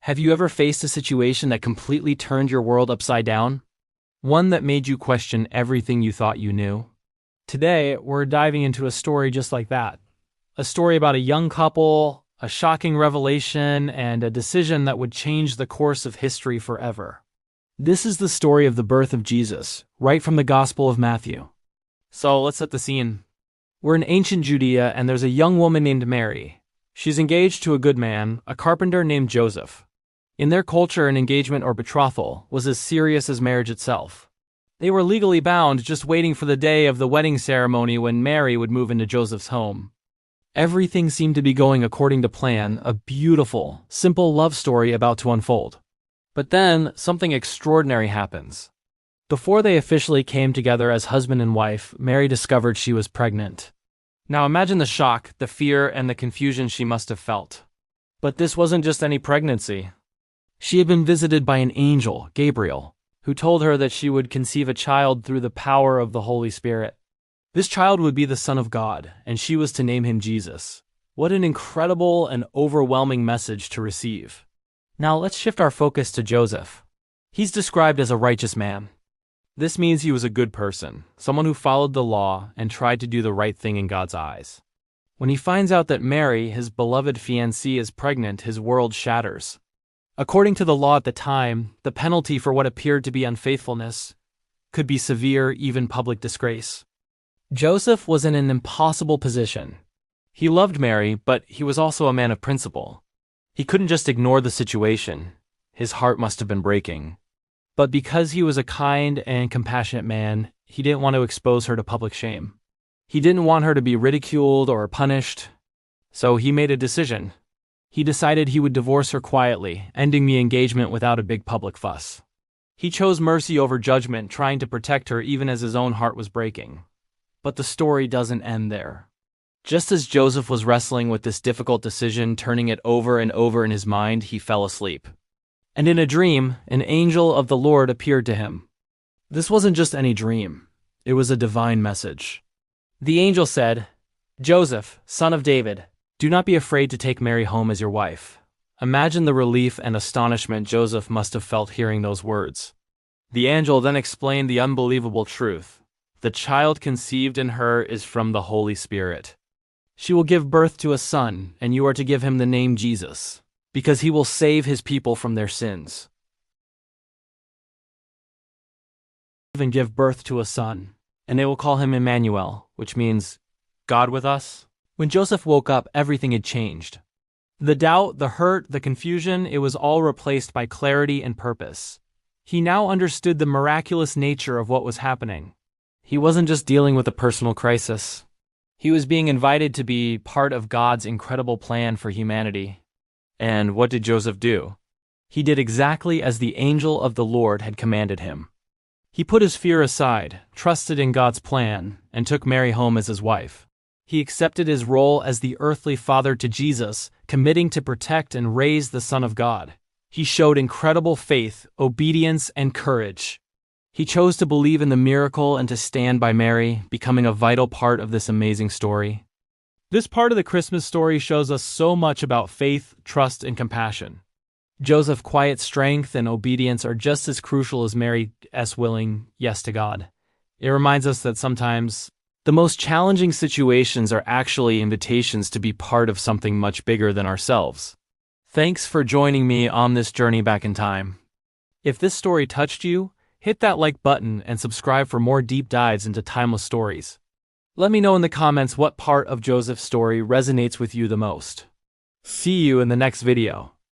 Have you ever faced a situation that completely turned your world upside down? One that made you question everything you thought you knew? Today, we're diving into a story just like that. A story about a young couple, a shocking revelation, and a decision that would change the course of history forever. This is the story of the birth of Jesus, right from the Gospel of Matthew. So let's set the scene. We're in ancient Judea, and there's a young woman named Mary. She's engaged to a good man, a carpenter named Joseph. In their culture, an engagement or betrothal was as serious as marriage itself. They were legally bound, just waiting for the day of the wedding ceremony when Mary would move into Joseph's home. Everything seemed to be going according to plan, a beautiful, simple love story about to unfold. But then, something extraordinary happens. Before they officially came together as husband and wife, Mary discovered she was pregnant. Now imagine the shock, the fear, and the confusion she must have felt. But this wasn't just any pregnancy. She had been visited by an angel, Gabriel, who told her that she would conceive a child through the power of the Holy Spirit. This child would be the Son of God, and she was to name him Jesus. What an incredible and overwhelming message to receive. Now let's shift our focus to Joseph. He's described as a righteous man. This means he was a good person, someone who followed the law and tried to do the right thing in God's eyes. When he finds out that Mary, his beloved fiancée, is pregnant, his world shatters. According to the law at the time, the penalty for what appeared to be unfaithfulness could be severe, even public disgrace. Joseph was in an impossible position. He loved Mary, but he was also a man of principle. He couldn't just ignore the situation. His heart must have been breaking. But because he was a kind and compassionate man, he didn't want to expose her to public shame. He didn't want her to be ridiculed or punished. So he made a decision. He decided he would divorce her quietly, ending the engagement without a big public fuss. He chose mercy over judgment, trying to protect her even as his own heart was breaking. But the story doesn't end there. Just as Joseph was wrestling with this difficult decision, turning it over and over in his mind, he fell asleep. And in a dream, an angel of the Lord appeared to him. This wasn't just any dream. It was a divine message. The angel said, "Joseph, son of David, do not be afraid to take Mary home as your wife." Imagine the relief and astonishment Joseph must have felt hearing those words. The angel then explained the unbelievable truth. The child conceived in her is from the Holy Spirit. She will give birth to a son, and you are to give him the name Jesus, because he will save his people from their sins. And give birth to a son, and they will call him Immanuel, which means God with us. When Joseph woke up, everything had changed. The doubt, the hurt, the confusion, it was all replaced by clarity and purpose. He now understood the miraculous nature of what was happening. He wasn't just dealing with a personal crisis. He was being invited to be part of God's incredible plan for humanity. And what did Joseph do? He did exactly as the angel of the Lord had commanded him. He put his fear aside, trusted in God's plan, and took Mary home as his wife. He accepted his role as the earthly father to Jesus, committing to protect and raise the Son of God. He showed incredible faith, obedience, and courage. He chose to believe in the miracle and to stand by Mary, becoming a vital part of this amazing story. This part of the Christmas story shows us so much about faith, trust, and compassion. Joseph's quiet strength and obedience are just as crucial as Mary's willing yes to God. It reminds us that sometimes the most challenging situations are actually invitations to be part of something much bigger than ourselves. Thanks for joining me on this journey back in time. If this story touched you, hit that like button and subscribe for more deep dives into timeless stories. Let me know in the comments what part of Joseph's story resonates with you the most. See you in the next video.